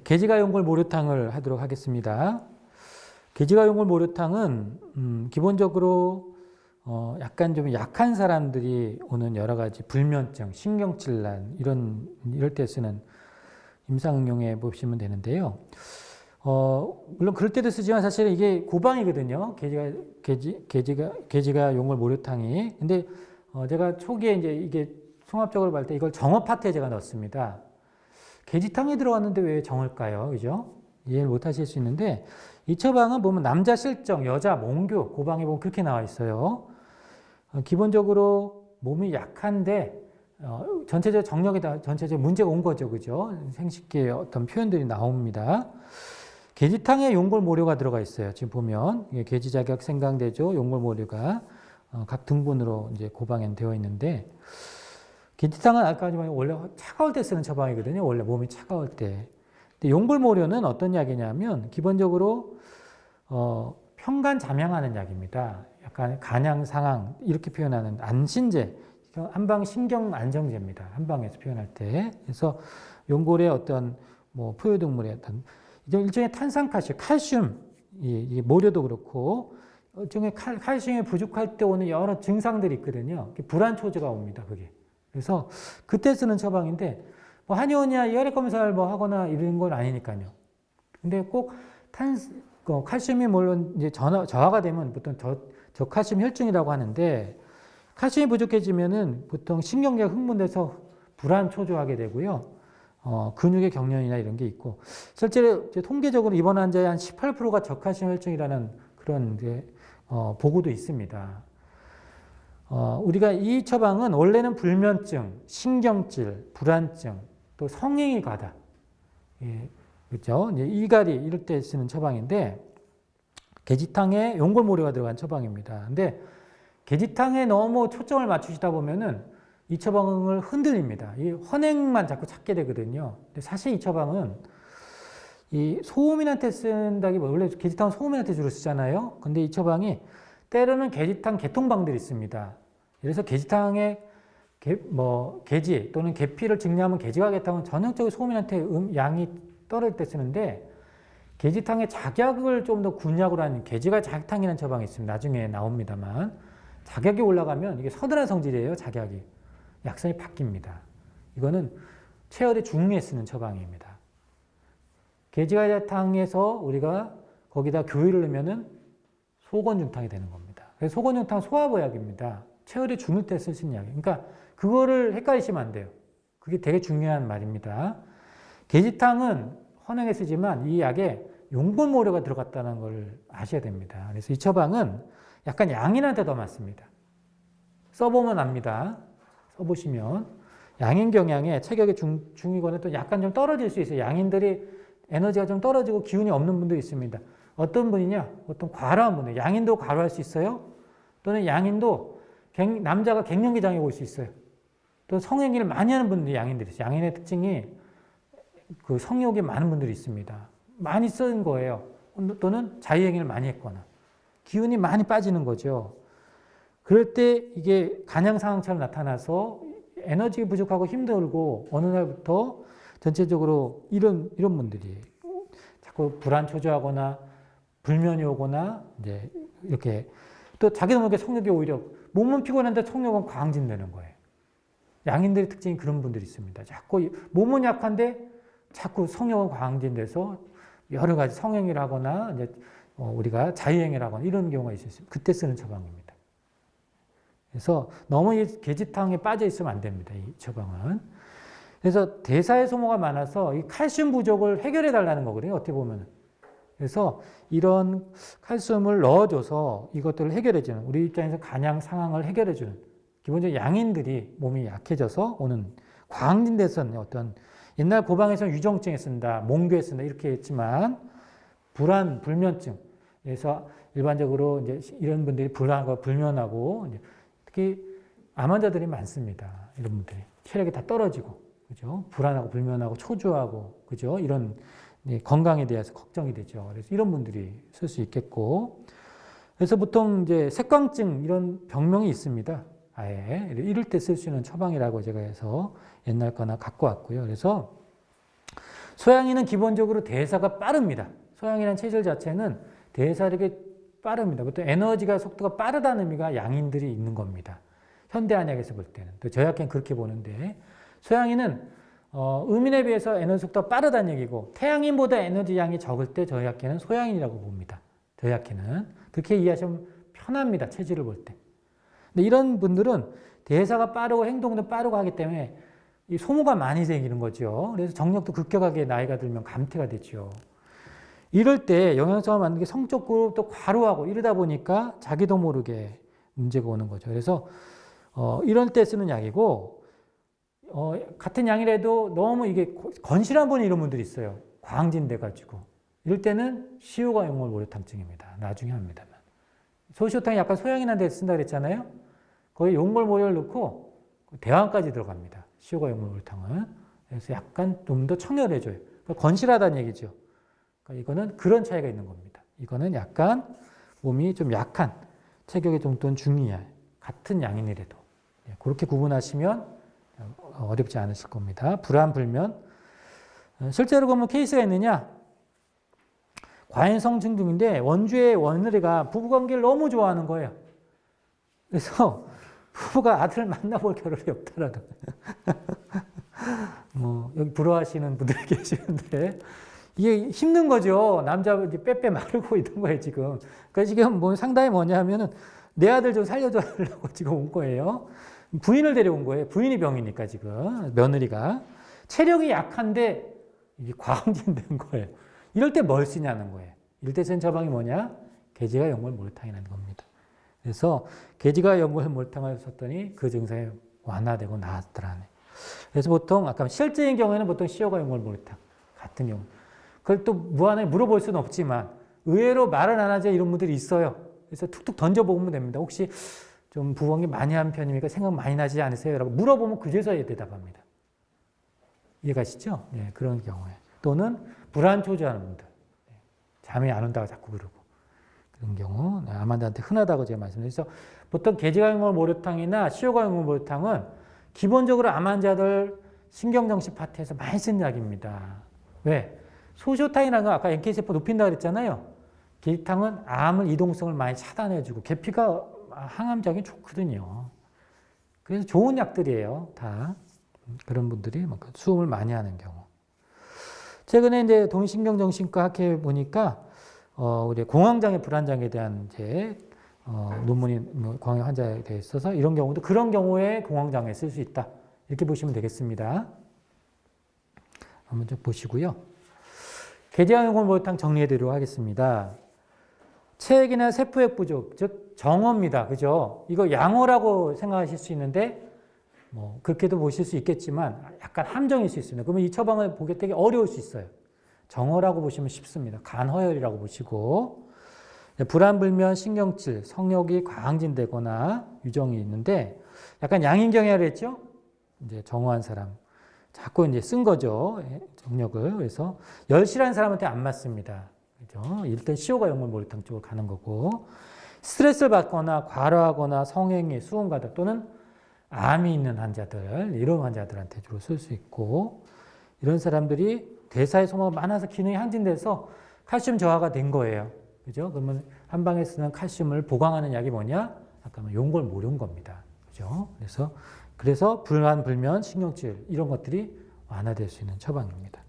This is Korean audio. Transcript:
개지가 용골 모류탕을 하도록 하겠습니다. 개지가 용골 모류탕은 기본적으로 약간 좀 약한 사람들이 오는 여러 가지 불면증, 신경질환 이럴 때 쓰는 임상응용에 보시면 되는데요. 물론 그럴 때도 쓰지만 사실은 이게 고방이거든요. 개지가 용골 모류탕이. 근데 제가 초기에 이제 이게 종합적으로 볼 때 이걸 정어 파트에 제가 넣었습니다. 개지탕에 들어갔는데 왜 정을까요? 그죠? 이해를 못 하실 수 있는데, 이 처방은 보면 남자 실정, 여자 몽교, 고방에 보면 그렇게 나와 있어요. 기본적으로 몸이 약한데, 전체적 정력에다 전체적 문제가 온 거죠. 그죠? 생식기의 어떤 표현들이 나옵니다. 개지탕에 용골모료가 들어가 있어요. 지금 보면, 개지자격 생강대조, 용골모료가 각 등분으로 이제 고방에 되어 있는데, 개지탕은 아까 말한 원래 차가울 때 쓰는 처방이거든요. 원래 몸이 차가울 때. 근데 용골모료는 어떤 약이냐면 기본적으로 평간 잠양하는 약입니다. 약간 간양 상황 이렇게 표현하는 안신제, 한방 신경 안정제입니다. 한방에서 표현할 때. 그래서 용골의 어떤 뭐 포효동물의 어떤 일종의 탄산칼슘, 칼슘, 이 모료도 그렇고 일종의 칼슘이 부족할 때 오는 여러 증상들이 있거든요. 불안초조가 옵니다. 그게. 그래서 그때 쓰는 처방인데 뭐 한의원이나 혈액 검사를 뭐 하거나 이런 건 아니니까요. 근데 꼭 칼슘이 물론 이제 저하가 되면 보통 저칼슘 혈증이라고 하는데 칼슘이 부족해지면은 보통 신경계가 흥분돼서 불안 초조하게 되고요. 근육의 경련이나 이런 게 있고 실제로 통계적으로 입원 환자의 한 18%가 저칼슘 혈증이라는 그런 이제 보고도 있습니다. 우리가 이 처방은 원래는 불면증, 신경질, 불안증, 또 성행위 과다, 예, 그렇죠? 이제 이갈이 이럴 때 쓰는 처방인데 개지탕에 용골모료가 들어간 처방입니다. 근데 개지탕에 너무 초점을 맞추시다 보면은 이 처방을 흔들립니다. 이 헌행만 자꾸 찾게 되거든요. 근데 사실 이 처방은 이 소음인한테 쓴다기보다 원래 개지탕은 소음인한테 주로 쓰잖아요. 근데 이 처방이 때로는 개지탕 개통방들이 있습니다. 그래서 개지탕에 개지 또는 계피를 증량하면 개지가 개탕은 전형적으로 소음인한테 양이 떨어질 때 쓰는데 개지탕의 작약을 좀 더 군약으로 하는 개지가 작탕이라는 처방이 있습니다. 나중에 나옵니다만 작약이 올라가면 이게 서늘한 성질이에요. 작약이. 약성이 바뀝니다. 이거는 체열의 중후에 쓰는 처방입니다. 개지가탕에서 우리가 거기다 교유를 넣으면은 소건중탕이 되는 겁니다. 그래서 소건중탕 소화보약입니다. 체열이 중일 때 쓸 수 있는 약이에요. 그러니까 그거를 헷갈리시면 안 돼요. 그게 되게 중요한 말입니다. 개지탕은 헌행에 쓰지만 이 약에 용골모료가 들어갔다는 걸 아셔야 됩니다. 그래서 이 처방은 약간 양인한테 더 맞습니다. 써보면 압니다. 써보시면 양인 경향에 체격이 중이거나 또 약간 좀 떨어질 수 있어요. 양인들이 에너지가 좀 떨어지고 기운이 없는 분들이 있습니다. 어떤 분이냐? 어떤 과로한 분들. 양인도 과로할 수 있어요. 또는 양인도 남자가 갱년기장에 올 수 있어요. 또 성행위를 많이 하는 분들이 양인들이 있어요. 양인의 특징이 그 성욕이 많은 분들이 있습니다. 많이 쓴 거예요. 또는 자유행위를 많이 했거나 기운이 많이 빠지는 거죠. 그럴 때 이게 간양 상황처럼 나타나서 에너지가 부족하고 힘들고 어느 날부터 전체적으로 이런 분들이 자꾸 불안 초조하거나 불면이 오거나 이제 이렇게 또 자기도 모르게 성욕이 오히려 몸은 피곤한데 성욕은 광진되는 거예요. 양인들의 특징이 그런 분들이 있습니다. 자꾸 몸은 약한데 자꾸 성욕은 광진돼서 여러 가지 성행위를 하거나 이제 우리가 자유행위를 하거나 이런 경우가 있을 수 있습니다. 그때 쓰는 처방입니다. 그래서 너무 이 개지탕에 빠져 있으면 안 됩니다. 이 처방은. 그래서 대사의 소모가 많아서 이 칼슘 부족을 해결해 달라는 거거든요. 어떻게 보면은. 그래서 이런 칼슘을 넣어줘서 이것들을 해결해주는, 우리 입장에서 간양 상황을 해결해주는, 기본적으로 양인들이 몸이 약해져서 오는 광진대선 어떤 옛날 고방에서는 유정증에 쓴다, 몽교에 쓴다 이렇게 했지만 불안, 불면증, 그래서 일반적으로 이제 이런 분들이 불안하고 불면하고 특히 암 환자들이 많습니다. 이런 분들이 체력이 다 떨어지고, 그죠? 불안하고 불면하고 초조하고, 그죠? 이런 건강에 대해서 걱정이 되죠. 그래서 이런 분들이 쓸 수 있겠고, 그래서 보통 이제 색광증 이런 병명이 있습니다. 아예 이럴 때 쓸 수 있는 처방이라고 제가 해서 옛날 거나 갖고 왔고요. 그래서 소양인은 기본적으로 대사가 빠릅니다. 소양이라는 체질 자체는 대사력이 빠릅니다. 보통 에너지가 속도가 빠르다는 의미가 양인들이 있는 겁니다. 현대한약에서 볼 때는. 또 저약계는 그렇게 보는데 소양인은 음인에 비해서 에너지 속도가 빠르다는 얘기고 태양인보다 에너지 양이 적을 때 저약계는 소양인이라고 봅니다. 저약계는. 그렇게 이해하시면 편합니다. 체질을 볼 때. 근데 이런 분들은 대사가 빠르고 행동도 빠르고 하기 때문에 이 소모가 많이 생기는 거죠. 그래서 정력도 급격하게 나이가 들면 감퇴가 되죠. 이럴 때 영양성을 만드는 게 성적으로 또 과로하고 이러다 보니까 자기도 모르게 문제가 오는 거죠. 그래서 이런 때 쓰는 약이고 같은 양이라도 너무 이게 건실한 분이 이런 분들이 있어요. 광진돼 가지고 이럴 때는 시효가 용골 모래탕증입니다. 나중에 합니다만 소시효탕이 약간 소양인한 데 쓴다 그랬잖아요. 거의 용골 모래를 넣고 대왕까지 들어갑니다. 시효가 용골 모래탕은. 그래서 약간 좀 더 청열해줘요. 그러니까 건실하다는 얘기죠. 그러니까 이거는 그런 차이가 있는 겁니다. 이거는 약간 몸이 좀 약한 체격의 정도는 중이야. 같은 양인이라도. 그렇게 구분하시면 어렵지 않으실 겁니다. 불안불면. 실제로 보면 케이스가 있느냐? 과인성 중인데 원주의 원의가 부부관계를 너무 좋아하는 거예요. 그래서 부부가 아들을 만나볼 겨를이 없다라는. 여기 부러워하시는 분들이 계시는데 이게 힘든 거죠. 남자 빼빼 마르고 있는 거예요, 지금. 그러니까 지금 뭐 상당히 뭐냐면은 내 아들 좀 살려줘라고 지금 온 거예요. 부인을 데려온 거예요. 부인이 병이니까 지금 며느리가 체력이 약한데 이게 과음진된 거예요. 이럴 때 뭘 쓰냐는 거예요. 이럴 때 쓴 처방이 뭐냐? 계지가 연골 몰탕이라는 겁니다. 그래서 계지가 연골 몰탕을 썼더니 그 증상이 완화되고 나았더라네. 그래서 보통 아까 실제인 경우에는 보통 시효가 연골 몰탕 같은 경우. 그걸 또 무한하게 물어볼 수는 없지만 의외로 말을 안 하지 이런 분들이 있어요. 그래서 툭툭 던져보면 됩니다. 혹시 좀 부엉이 많이 한 편입니까? 생각 많이 나지 않으세요? 라고 물어보면 그제서야 대답합니다. 이해가시죠? 네, 그런 경우에. 또는 불안초조하는 분들. 잠이 안 온다고 자꾸 그러고. 그런 경우 아만다한테 흔하다고 제가 말씀드렸죠. 보통 계지가용골 모래탕이나 시효가용골 모래탕은 기본적으로 암 환자들 신경정신 파트에서 많이 쓰는 약입니다. 왜? 소시효탕이라는 건 아까 NK세포 높인다고 그랬잖아요. 계지탕은 암을 이동성을 많이 차단해주고 계피가 항암작용이 좋거든요. 그래서 좋은 약들이에요. 다. 그런 분들이 수음을 많이 하는 경우. 최근에 이제 동신경정신과 학회에 보니까 우리 공황장애 불안장애에 대한 이제 논문이 공황 환자에 대해 있어서 이런 경우도 그런 경우에 공황장애 쓸 수 있다. 이렇게 보시면 되겠습니다. 한번 좀 보시고요. 계지양용골 모래탕 정리해드리도록 하겠습니다. 체액이나 세포액 부족, 즉 정어입니다. 그죠? 이거 양어라고 생각하실 수 있는데 그렇게도 보실 수 있겠지만 약간 함정일 수 있습니다. 그러면 이 처방을 보기 되게 어려울 수 있어요. 정어라고 보시면 쉽습니다. 간허혈이라고 보시고 불안불면, 신경질, 성욕이 과항진되거나 유정이 있는데 약간 양인경혈을 했죠? 이제 정어한 사람. 자꾸 이제 쓴 거죠. 정력을. 그래서 열실한 사람한테 안 맞습니다. 그죠? 일단 시효가 연골 모래탕 쪽으로 가는 거고 스트레스를 받거나 과로하거나 성행위, 수은가다 또는 암이 있는 환자들, 이런 환자들한테 주로 쓸 수 있고 이런 사람들이 대사의 소모가 많아서 기능이 항진돼서 칼슘 저하가 된 거예요. 그죠? 그러면 한방에 쓰는 칼슘을 보강하는 약이 뭐냐? 아까 용골 모룡 겁니다. 그죠? 그래서 불안, 불면, 신경질 이런 것들이 완화될 수 있는 처방입니다.